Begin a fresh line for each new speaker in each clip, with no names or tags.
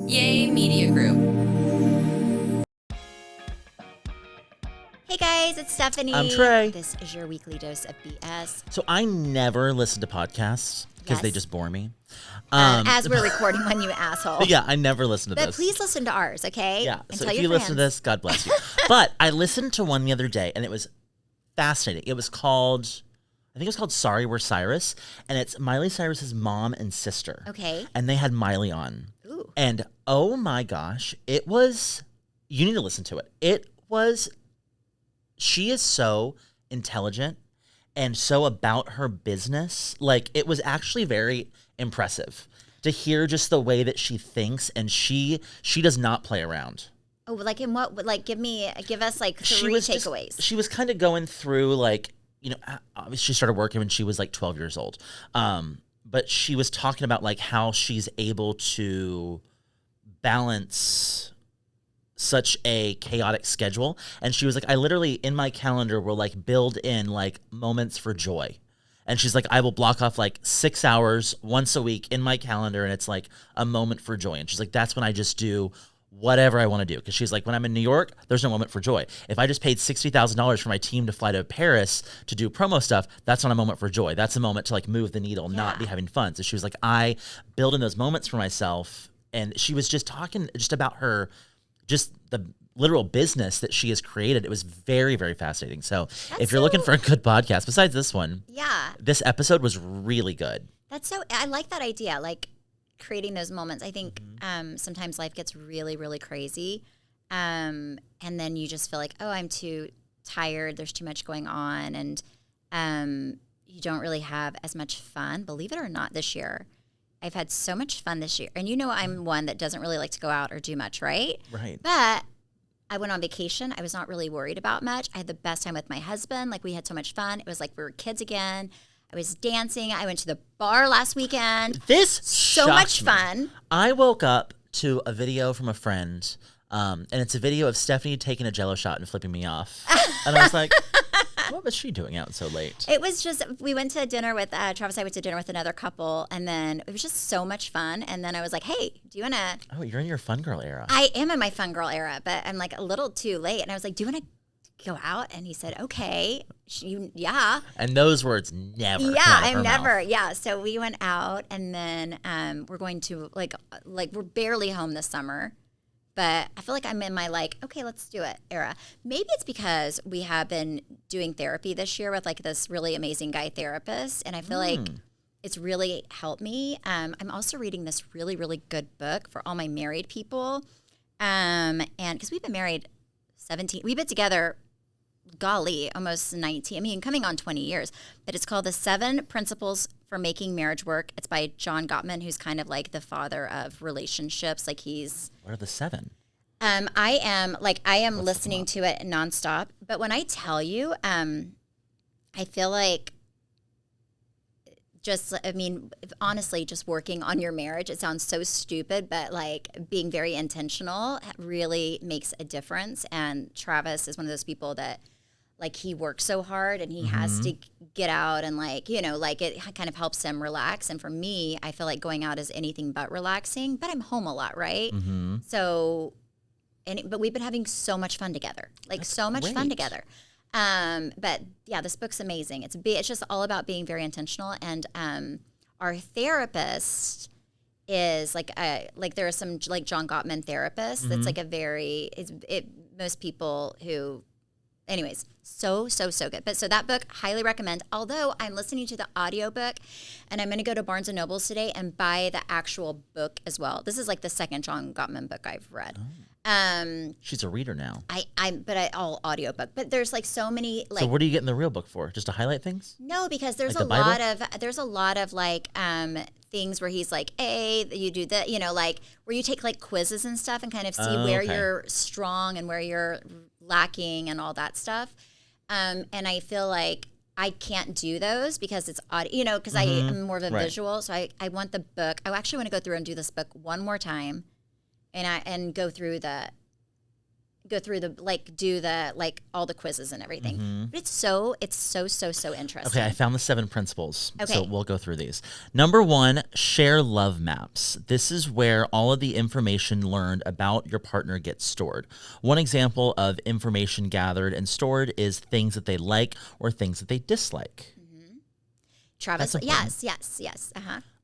Yay Media Group.
Hey guys, it's Stephanie.
I'm Trey.
This is your weekly dose of BS.
So I never listen to podcasts because they
Yes.
just bore me.
As we're recording one, you asshole.
Yeah, I never listen to
But
this.
please listen to ours, okay?
Yeah,
And
so
tell
if
your
you listen to
friends.
this, God bless you. But I listened to one the other day, and it was fascinating. It was called, I think it was called Sorry We're Cyrus, and it's Miley Cyrus's mom and sister.
Okay.
And they had Miley on.
Ooh.
And oh my gosh, it was, you need to listen to it. It was, she is so intelligent and so about her business. Like, it was actually very impressive to hear just the way that she thinks, and she does not play around.
Oh, like in what? Like, give us like
She
three
was
takeaways.
she was kind of going through, like, you know, obviously she started working when she was like 12 years old. But she was talking about like how she's able to balance such a chaotic schedule. And she was like, I literally in my calendar will like build in like moments for joy. And she's like, I will block off like 6 hours once a week in my calendar, and it's like a moment for joy. And she's like, that's when I just do whatever I want to do. Because she's like, when I'm in New York, there's no moment for joy. If I just paid $60,000 for my team to fly to Paris to do promo stuff, that's not a moment for joy. That's a moment to like move the needle, not be having fun. So she was like, I build in those moments for myself. And she was just talking just about her, just the literal business that she has created. It was very, very fascinating. So if you're looking for a good podcast, besides this one,
Yeah.
this episode was really good.
I like that idea. Like creating those moments. I think sometimes life gets really, really crazy. And then you just feel like, oh, I'm too tired. There's too much going on. And you don't really have as much fun. Believe it or not, this year, I've had so much fun this year. And you know, I'm one that doesn't really like to go out or do much, right?
Right.
But I went on vacation. I was not really worried about much. I had the best time with my husband. Like, we had so much fun. It was like we were kids again. I was dancing. I went to the bar last weekend.
This
So
shocked
much
me.
fun.
I woke up to a video from a friend, and it's a video of Stephanie taking a Jell-O shot and flipping me off. And I was like, what was she doing out so late?
It was just, we went to dinner with, Travis and I went to dinner with another couple, and then it was just so much fun. And then I was like, hey, do you want to?
Oh, you're in your fun girl era.
I am in my fun girl era, but I'm like a little too late. And I was like, do you want to go out? And he said, okay. Yeah.
And those words never come
Yeah,
out of
I'm
her
never.
mouth.
Yeah. So we went out, and then we're going to like we're barely home this summer, but I feel like I'm in my like, okay, let's do it era. Maybe it's because we have been doing therapy this year with like this really amazing guy therapist, and I feel like it's really helped me. I'm also reading this really, really good book for all my married people, and because we've been married 17, we've been together, golly, almost 19. I mean, coming on 20 years. But it's called The 7 Principles for Making Marriage Work. It's by John Gottman, who's kind of like the father of relationships. Like, he's
What are the 7?
I am listening to it nonstop. But when I tell you, I feel like honestly, just working on your marriage, it sounds so stupid, but like being very intentional really makes a difference. And Travis is one of those people that, like, he works so hard and he has to get out, and like, you know, like it kind of helps him relax. And for me, I feel like going out is anything but relaxing, but I'm home a lot, right? So, but we've been having so much fun together, like
That's
so much fun
great.
together. But yeah, this book's amazing. It's just all about being very intentional. And our therapist is like there are some like John Gottman therapists. That's like a very most people who, anyways, so good. But so that book, highly recommend. Although I'm listening to the audiobook, and I'm going to go to Barnes and Nobles today and buy the actual book as well. This is like the second John Gottman book I've read.
She's a reader now.
All audiobook. But there's like so many like.
So what are you getting the real book for? Just to highlight things?
No, because there's
Like
a
the Bible?
lot of like things where he's like, hey, you do that, you know, like where you take like quizzes and stuff and kind of see where
okay.
you're strong and where you're lacking and all that stuff. And I feel like I can't do those because it's audio, you know, because I am more of a
Right.
visual. So I want the book. I actually want to go through and do this book one more time, and go through go through do the all the quizzes and everything. But it's so interesting.
Okay, I found the 7 principles.
Okay.
So we'll go through these. Number 1, share love maps. This is where all of the information learned about your partner gets stored. One example of information gathered and stored is things that they like or things that they dislike.
Travis, yes.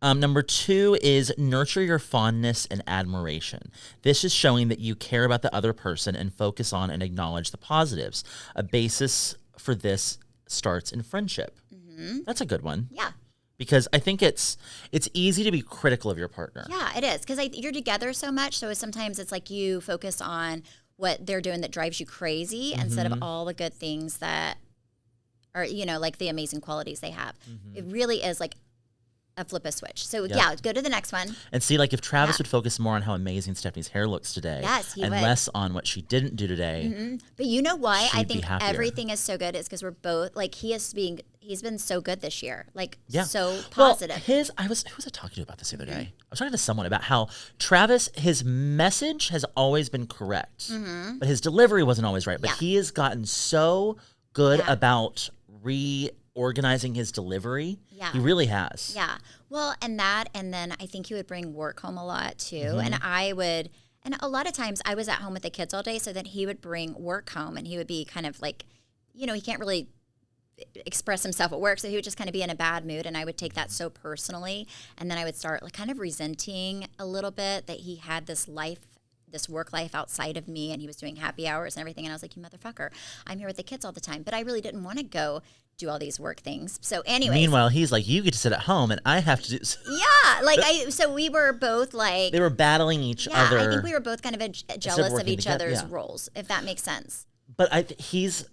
Number 2 is nurture your fondness and admiration. This is showing that you care about the other person and focus on and acknowledge the positives. A basis for this starts in friendship. That's a good one.
Yeah.
Because I think it's easy to be critical of your partner.
Yeah, it is. Because you're together so much, so sometimes it's like you focus on what they're doing that drives you crazy instead of all the good things that are, like the amazing qualities they have. It really is like a flip a switch. So yeah, go to the next one.
And see, like if Travis would focus more on how amazing Stephanie's hair looks today,
yes, he
and
would.
less on what she didn't do today.
But you know why I think
happier.
everything is so good is because we're both like he's been so good this year, like so
Well,
positive.
who was I talking to about this the other day? I was talking to someone about how Travis, his message has always been correct, but his delivery wasn't always right. But he has gotten so good about reorganizing his delivery. Yeah. He really has.
Yeah. Well, and then I think he would bring work home a lot too. And and a lot of times I was at home with the kids all day, so then he would bring work home and he would be kind of like, he can't really express himself at work, so he would just kind of be in a bad mood, and I would take that so personally, and then I would start like kind of resenting a little bit that he had this work life outside of me, and he was doing happy hours and everything, and I was like, you motherfucker, I'm here with the kids all the time. But I really didn't want to go do all these work things. So anyway,
meanwhile he's like, you get to sit at home and I have to do
so we were both like,
they were battling each other.
I think we were both kind of jealous of each other's roles, if that makes sense.
But he's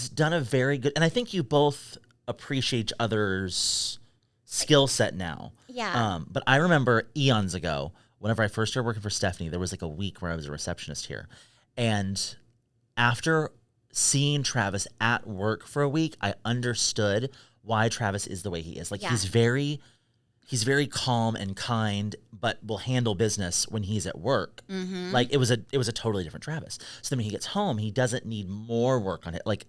done a very good, and I think you both appreciate each other's skill set now.
Yeah.
But I remember eons ago, whenever I first started working for Stephanie, there was like a week where I was a receptionist here. And after seeing Travis at work for a week, I understood why Travis is the way he is. Like he's very calm and kind, but will handle business when he's at work. Like it was a totally different Travis. So then when he gets home, he doesn't need more work on it. Like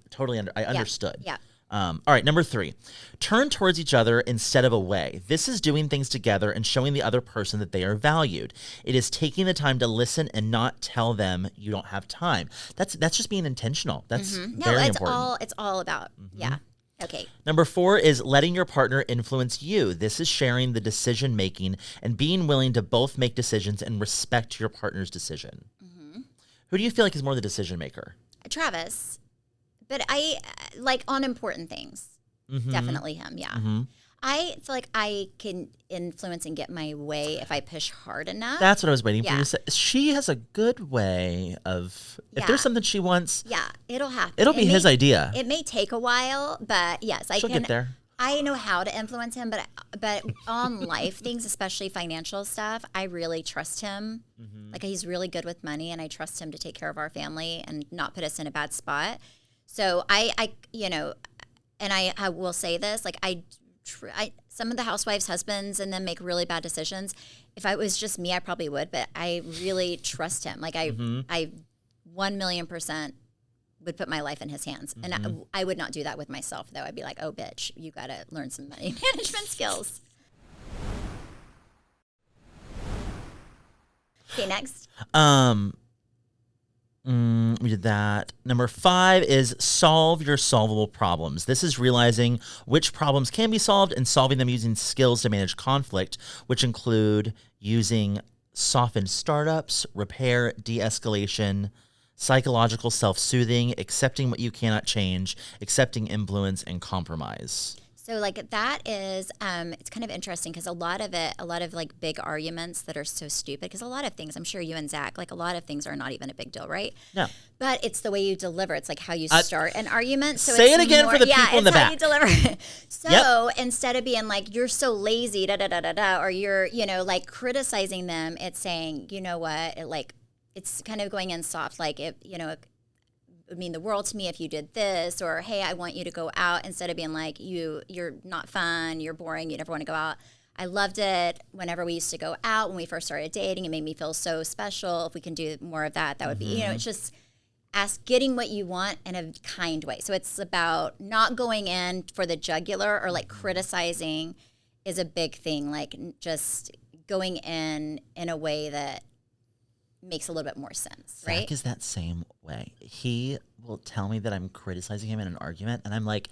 I understood.
Yeah.
All right, number 3, turn towards each other instead of away. This is doing things together and showing the other person that they are valued. It is taking the time to listen and not tell them you don't have time. That's just being intentional. That's very important.
It's all about, yeah. Okay.
Number 4 is letting your partner influence you. This is sharing the decision making and being willing to both make decisions and respect your partner's decision. Who do you feel like is more the decision maker?
Travis. But I like on important things, definitely him. Yeah. I feel like I can influence and get my way if I push hard enough.
That's what I was waiting for you to say. She has a good way of, if there's something she wants,
it'll happen.
It'll be his idea.
It may take a while, but yes,
She'll get there.
I know how to influence him, but on life things, especially financial stuff, I really trust him. Like he's really good with money, and I trust him to take care of our family and not put us in a bad spot. So I will say this, like some of the housewives' husbands and them make really bad decisions. If it was just me, I probably would, but I really trust him. Like I 1,000,000% would put my life in his hands. And I would not do that with myself, though. I'd be like, oh, bitch, you got to learn some money management skills. Okay, next.
We did that. Number 5 is solve your solvable problems. This is realizing which problems can be solved and solving them using skills to manage conflict, which include using softened startups, repair, de-escalation, psychological self-soothing, accepting what you cannot change, accepting influence, and compromise.
So like that is, it's kind of interesting because a lot of like big arguments that are so stupid, because a lot of things, I'm sure you and Zach, like a lot of things are not even a big deal, right?
No.
But it's the way you deliver. It's like how you start an argument. So
say it again for the people in the back.
Yeah, it's how you deliver. So instead of being like, you're so lazy, or you're, like criticizing them, it's saying, you know what, it's kind of going in soft, like it would mean the world to me if you did this, or hey, I want you to go out, instead of being like, you're not fun, you're boring, you never want to go out. I loved it whenever we used to go out when we first started dating. It made me feel so special. If we can do more of that, that would be, it's just getting what you want in a kind way. So it's about not going in for the jugular or like criticizing is a big thing. Like just going in a way that makes a little bit more sense, right?
Zach is that same way. He will tell me that I'm criticizing him in an argument, and I'm like,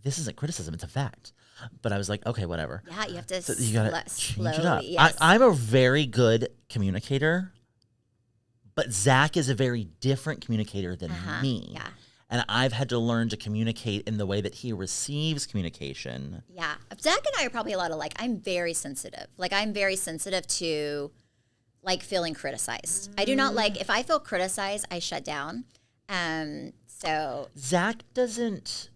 this isn't criticism, it's a fact. But I was like, okay, whatever.
Yeah, you have to
So you gotta change it up.
Yes.
I'm a very good communicator, but Zach is a very different communicator than me.
Yeah.
And I've had to learn to communicate in the way that he receives communication.
Yeah. Zach and I are probably a lot alike. I'm very sensitive. Like, I'm very sensitive to, like, feeling criticized. I do not like, if I feel criticized, I shut down. So.
Zach doesn't,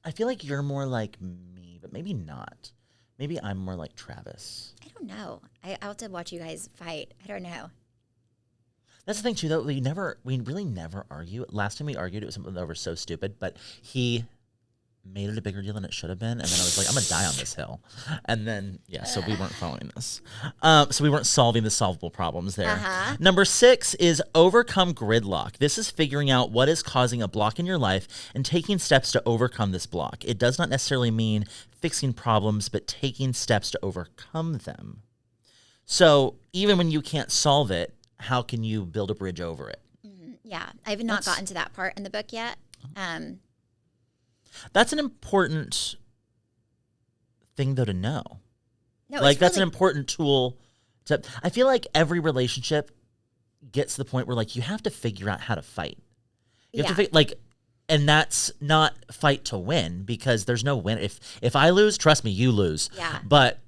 I feel like you're more like me, but maybe not. Maybe I'm more like Travis.
I don't know. I'll have to watch you guys fight. I don't know.
That's the thing too, though. We really never argue. Last time we argued, it was something that was so stupid, but he made it a bigger deal than it should have been. And then I was like, I'm gonna die on this hill. And then, so we weren't following this. So we weren't solving the solvable problems there. Number 6 is overcome gridlock. This is figuring out what is causing a block in your life and taking steps to overcome this block. It does not necessarily mean fixing problems, but taking steps to overcome them. So even when you can't solve it, how can you build a bridge over it?
Yeah, I've not gotten to that part in the book yet.
That's an important thing, though, to know.
No,
like, that's an important tool. I feel like every relationship gets to the point where, like, you have to figure out how to fight. You have to and that's not fight to win, because there's no win. If I lose, trust me, you lose.
Yeah.
But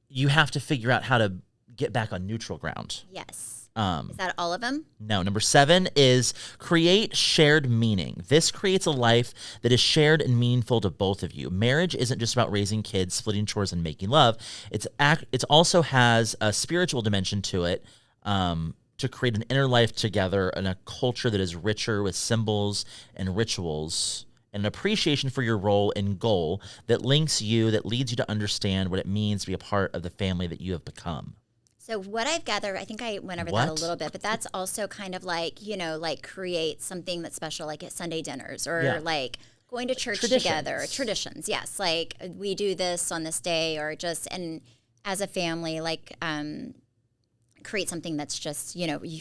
you have to figure out how to get back on neutral ground.
Yes. Is that all of them?
No. Number 7 is create shared meaning. This creates a life that is shared and meaningful to both of you. Marriage isn't just about raising kids, splitting chores, and making love. It also has a spiritual dimension to it, to create an inner life together and a culture that is richer with symbols and rituals, and an appreciation for your role and goal that links you, that leads you to understand what it means to be a part of the family that you have become.
So what I've gathered, I think I went over that a little bit, but that's also kind of like, like create something that's special, like at Sunday dinners or like going to church together. Traditions, yes. Like we do this on this day, or just, and as a family, like create something that's just,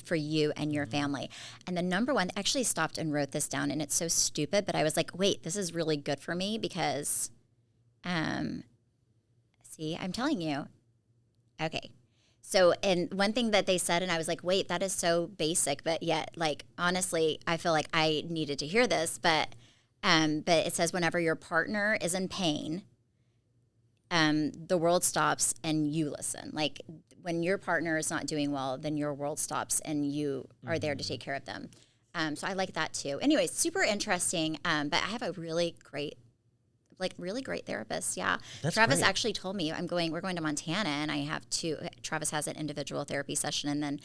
for you and your family. And the number one, actually stopped and wrote this down, and it's so stupid, but I was like, wait, this is really good for me because, see, I'm telling you. Okay. So, and one thing that they said, and I was like, wait, that is so basic, but yet, like, honestly, I feel like I needed to hear this, but it says whenever your partner is in pain, the world stops and you listen. Like, when your partner is not doing well, then your world stops and you are there to take care of them. So I like that too. Anyway, super interesting, but I have a really great therapist. Yeah.
That's
Travis
great.
actually told me we're going to Montana, and I have Travis has an individual therapy session, and then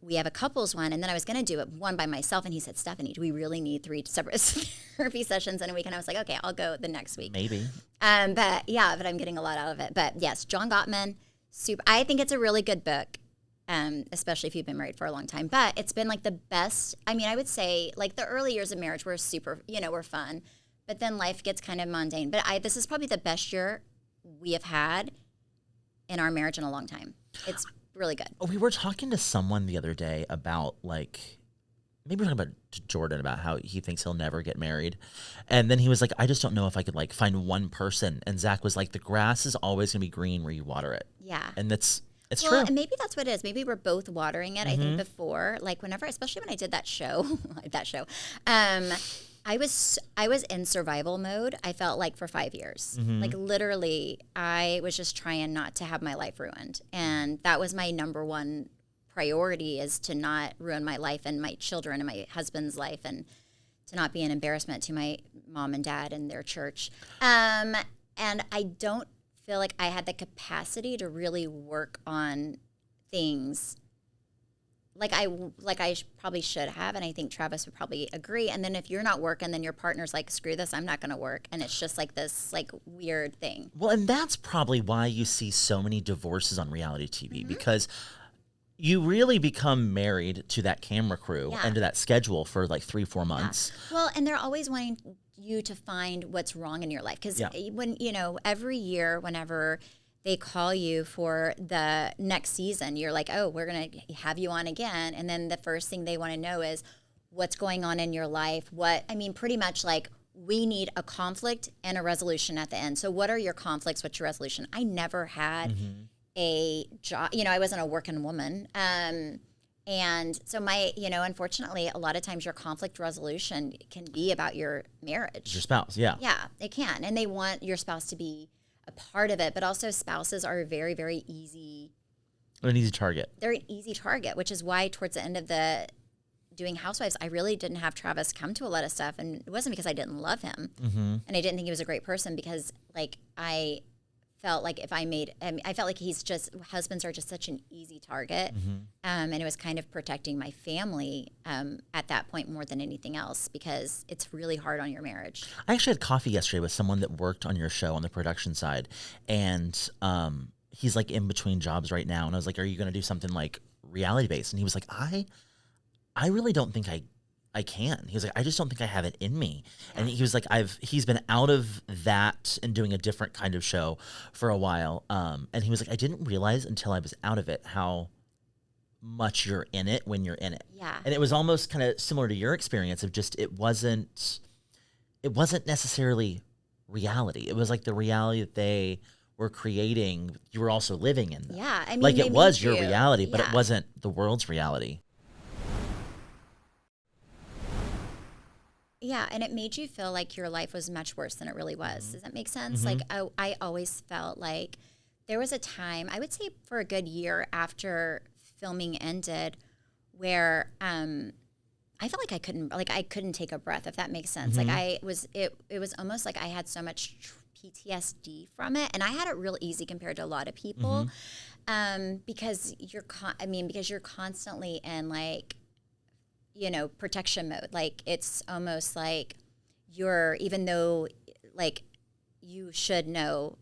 we have a couples one, and then I was going to do it one by myself, and he said, Stephanie, do we really need 3 separate therapy sessions in a week? And I was like, okay, I'll go the next week.
Maybe.
But I'm getting a lot out of it. But yes, John Gottman, I think it's a really good book. Especially if you've been married for a long time. But it's been like the best. I mean, I would say like the early years of marriage were super, were fun. But then life gets kind of mundane. But this is probably the best year we have had in our marriage in a long time. It's really good.
We were talking to someone the other day about maybe we're talking about Jordan, about how he thinks he'll never get married. And then he was like, I just don't know if I could find one person. And Zach was like, the grass is always going to be green where you water it.
Yeah.
And it's true.
And maybe that's what it is. Maybe we're both watering it. I think before, whenever, especially when I did that show, I was in survival mode, I felt like, for 5 years. Like, literally, I was just trying not to have my life ruined. And that was my number one priority, is to not ruin my life and my children and my husband's life, and to not be an embarrassment to my mom and dad and their church. And I don't feel like I had the capacity to really work on things probably should have, and I think Travis would probably agree. And then if you're not working, then your partner's like, screw this, I'm not going to work, and it's just like this like weird thing.
Well, and that's probably why you see so many divorces on reality TV because you really become married to that camera crew and to that schedule for like 3-4 months.
Yeah. Well, and they're always wanting you to find what's wrong in your life because when every year, whenever they call you for the next season, you're like, oh, we're going to have you on again. And then the first thing they want to know is what's going on in your life. Pretty much like we need a conflict and a resolution at the end. So what are your conflicts? What's your resolution? I never had a job. I wasn't a working woman. And so unfortunately, a lot of times your conflict resolution can be about your marriage.
Your spouse, yeah.
Yeah, it can. And they want your spouse to be a part of it, but also spouses are very, very easy.
An easy target.
They're an easy target, which is why towards the end of the doing Housewives, I really didn't have Travis come to a lot of stuff. And it wasn't because I didn't love him and I didn't think he was a great person, because like I felt like I felt like husbands are just such an easy target. And it was kind of protecting my family at that point more than anything else, because it's really hard on your marriage.
I actually had coffee yesterday with someone that worked on your show on the production side. And he's like in between jobs right now. And I was like, are you going to do something like reality based? And he was like, I really don't think I can. He was like, I just don't think I have it in me. And he was like, he's been out of that and doing a different kind of show for a while. And he was like, I didn't realize until I was out of it how much you're in it when you're in it.
Yeah.
And it was almost kind of similar to your experience of just, it wasn't necessarily reality. It was like the reality that they were creating, you were also living in.
Yeah.
Like it was your reality, but it wasn't the world's reality.
Yeah, and it made you feel like your life was much worse than it really was. Does that make sense? Like I always felt like there was a time, I would say for a good year after filming ended, where I felt like I couldn't take a breath, if that makes sense. Like it was almost like I had so much PTSD from it, and I had it real easy compared to a lot of people, because you're constantly in like, protection mode. Like it's almost like even though like you should know,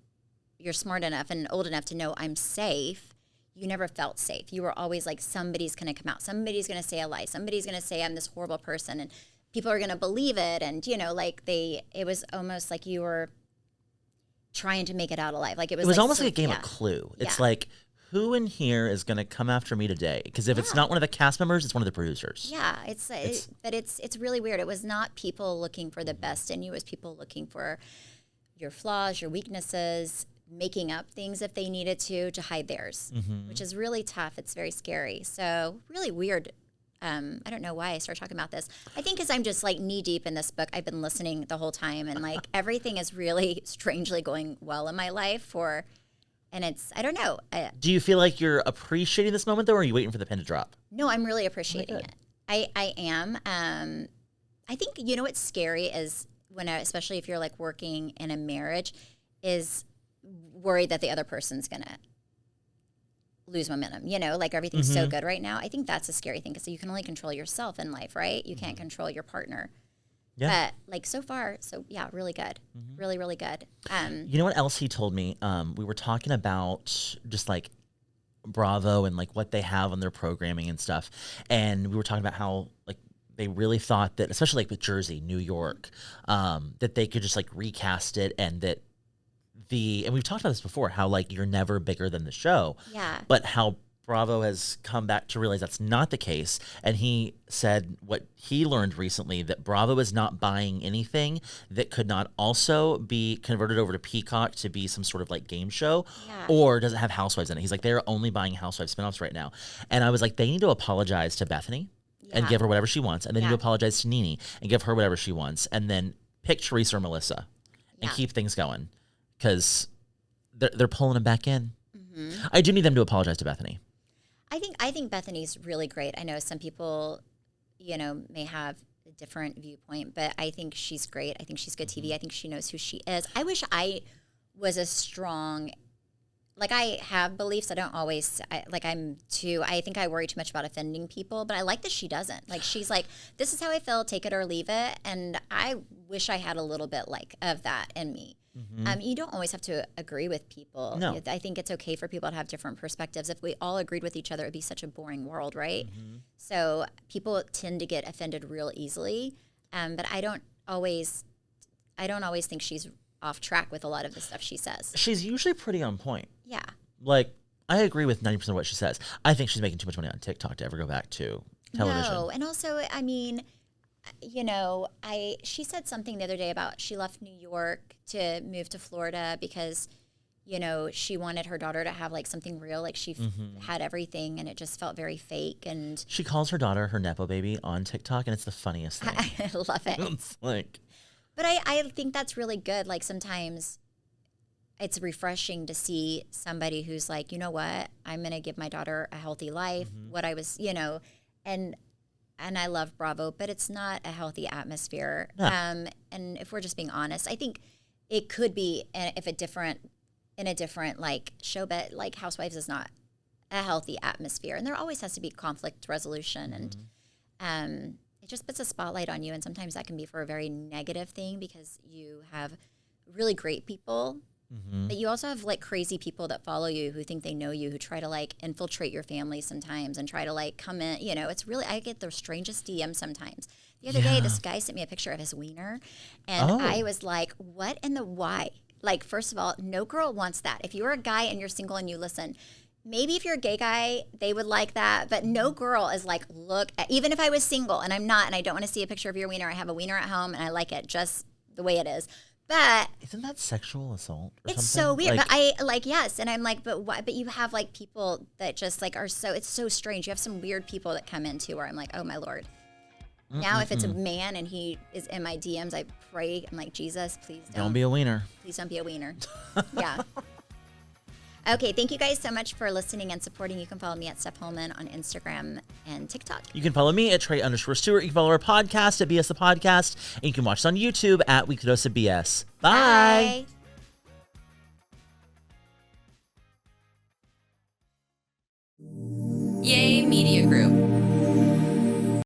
you're smart enough and old enough to know I'm safe, you never felt safe. You were always like, somebody's going to come out, somebody's going to say a lie, somebody's going to say I'm this horrible person, and people are going to believe it. And it was almost like you were trying to make it out alive. Like it was
almost like a game of Clue. It's like, who in here is going to come after me today? Because if it's not one of the cast members, it's one of the producers.
Yeah, it's really weird. It was not people looking for the best in you. It was people looking for your flaws, your weaknesses, making up things if they needed to hide theirs, which is really tough. It's very scary. So really weird. I don't know why I started talking about this. I think because I'm just like knee deep in this book. I've been listening the whole time, and like everything is really strangely going well in my life and it's, I don't know.
Do you feel like you're appreciating this moment, though, or are you waiting for the pin to drop?
No, I'm really appreciating it. I am. I think, what's scary is especially if you're like working in a marriage, is worried that the other person's going to lose momentum. Like everything's so good right now. I think that's a scary thing, because you can only control yourself in life, right? You can't control your partner. Yeah. But like so far, really good. Really, really good.
You know what else he told me? We were talking about just like Bravo and like what they have on their programming and stuff. And we were talking about how like they really thought that, especially like with Jersey, New York, that they could just like recast it, and that and we've talked about this before, how like you're never bigger than the show.
Yeah.
But how Bravo has come back to realize that's not the case. And he said what he learned recently, that Bravo is not buying anything that could not also be converted over to Peacock to be some sort of like game show, or doesn't have Housewives in it. He's like, they're only buying Housewives spinoffs right now. And I was like, they need to apologize to Bethany and give her whatever she wants. And then you apologize to Nene and give her whatever she wants. And then pick Teresa or Melissa and keep things going, because they're pulling them back in. I do need them to apologize to Bethany.
I think Bethany's really great. I know some people, may have a different viewpoint, but I think she's great. I think she's good TV. I think she knows who she is. I wish I was as strong like I have beliefs. I don't always I think I worry too much about offending people, but I like that she doesn't. Like she's like, this is how I feel, take it or leave it. And I wish I had a little bit like of that in me. You don't always have to agree with people.
No.
I think it's okay for people to have different perspectives. If we all agreed with each other, it'd be such a boring world, right? So people tend to get offended real easily. But I don't always think she's off track with a lot of the stuff she says.
She's usually pretty on point.
Yeah.
Like, I agree with 90% of what she says. I think she's making too much money on TikTok to ever go back to television.
No, and also, I mean, you know, she said something the other day about she left New York to move to Florida because, you know, she wanted her daughter to have like something real, like she had everything, and it just felt very fake. And
she calls her daughter her Nepo baby on TikTok, and it's the funniest thing.
I love it.
It's like,
but I think that's really good. Like sometimes it's refreshing to see somebody who's like, you know what, I'm going to give my daughter a healthy life. What I was, you know, and I love Bravo, but it's not a healthy atmosphere.
No.
And if we're just being honest, I think it could be in a different like show, but like Housewives is not a healthy atmosphere, and there always has to be conflict resolution, and it just puts a spotlight on you, and sometimes that can be for a very negative thing because you have really great people. But you also have like crazy people that follow you who think they know you, who try to like infiltrate your family sometimes and try to like come in. You know, it's really, I get the strangest DMs sometimes. The other day, this guy sent me a picture of his wiener, and I was like, what in the why? Like, first of all, no girl wants that. If you're a guy and you're single and you listen, maybe if you're a gay guy, they would like that. But no girl is like, look, even if I was single and I'm not, and I don't want to see a picture of your wiener, I have a wiener at home and I like it just the way it is. But
isn't that sexual assault or
it's
something?
so weird.
Like,
but I like, yes. And I'm like, but why? But you have like people that just like are so, it's so strange. You have some weird people that come into where I'm like, oh my Lord. Now, if it's a man and he is in my DMs, I pray. I'm like, Jesus, please
don't be a wiener.
Please don't be a wiener. Yeah. Okay, thank you guys so much for listening and supporting. You can follow me at Steph Hollman on Instagram and TikTok.
You can follow me at Trey_Stewart. You can follow our podcast at BS the Podcast. And you can watch us on YouTube at Weekly Dose of BS. Bye.
Yay Media Group.